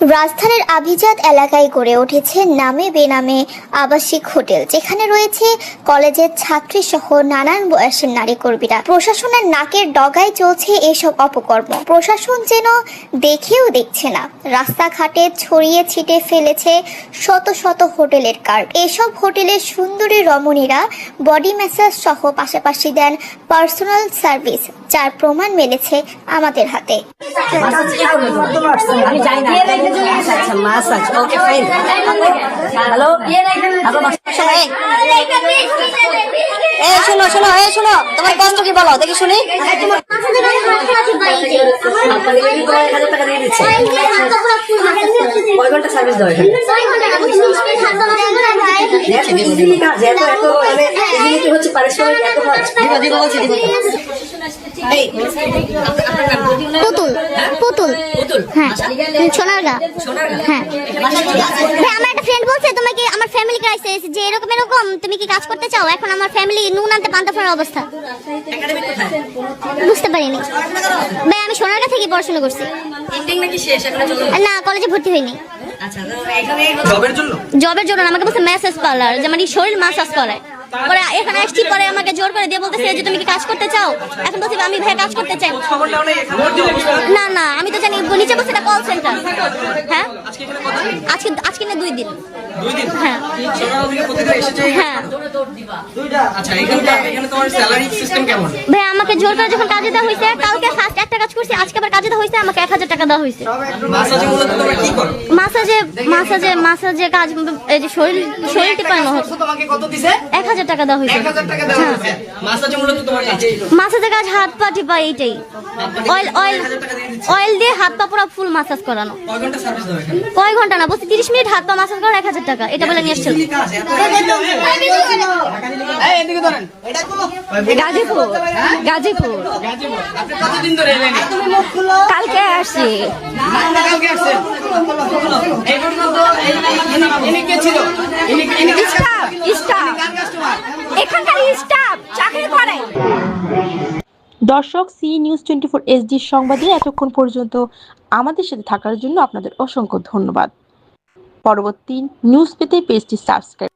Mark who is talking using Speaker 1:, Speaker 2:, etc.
Speaker 1: রাজধানীর আভিজাত এলাকায় গড়ে উঠেছে নামে বেনামে আবাসিক হোটেল, যেখানে রয়েছে কলেজের ছাত্রী সহ নানান বয়সের নারী কর্মীরা। প্রশাসনের নাকের ডগায় চলছে এসব অপকর্ম। প্রশাসন যেন দেখেও দেখছে না। রাস্তাঘাটে ছড়িয়ে ছিটে ফেলেছে শত শত হোটেলের কার্ড। এসব হোটেলের সুন্দরী রমণীরা বডি ম্যাসাজ সহ পাশাপাশি দেন পার্সোনাল সার্ভিস, যার প্রমাণ মিলেছে আমাদের হাতে।
Speaker 2: শোনো শোনো শোনো, তোমার কষ্ট কি বলো দেখি শুনি।
Speaker 3: পুতুল পুতুল হ্যাঁ, সোনারগাঁ। হ্যাঁ, আমার একটা ফ্রেন্ড বলছে তোমাকে আমার ফ্যামিলি ক্রাইসিস, যে এরকম এরকম তুমি কি কাজ করতে চাও? এখন আমার ফ্যামিলি নুন আনতে পান্তা ফেরার অবস্থা। বুঝতে পারিনি ভাই, আমি সোনারগাঁ থেকে পড়াশোনা করছি। না, কলেজে ভর্তি হইনি। জবের জন্য আমাকে বলছে ম্যাসাজ পার্লার, যে মানে শরীর ম্যাসাজ করায়। পরে এখানে আসছি, পরে আমাকে জোর করে দিয়ে বলতেছে যে তুমি কি কাজ করতে চাও? এখন বলছি আমি ভাই কাজ করতে চাই। না না, আমি তো জানি নিচে বলছে এটা কল সেন্টার। হ্যাঁ, আজকে না 2 দিন। হ্যাঁ হ্যাঁ ভাই, আমাকে জোর করে যখন কাজে দেওয়া হয়েছে, কালকে ফার্স্ট একটা কাজ করছি, আজকে আবার কাজে দেওয়া হয়েছে, আমাকে 1000 টাকা দেওয়া হয়েছে। মাসাজে কাজ, এই যে শরীর টিপানো হচ্ছে। 1000 টাকা দেওয়া হয়েছে। মাসাজের কাজ হাত পা টিপা, এইটাই। অয়েল দিয়ে হাত পা পুরো ফুল মাসাজ করানো। কয় ঘন্টা না, বলছি 30 মিনিট হাত পা মাসাজ করা 1000 টাকা, এটা বলে নিয়ে আসছিল। গাজীপুর কালকে আসছি।
Speaker 4: দর্শক, সি নিউজ 24 SD সংবাদে এতক্ষণ পর্যন্ত আমাদের সাথে থাকার জন্য আপনাদের অসংখ্য ধন্যবাদ। পরবর্তী নিউজ পেতে পেজটি সাবস্ক্রাইব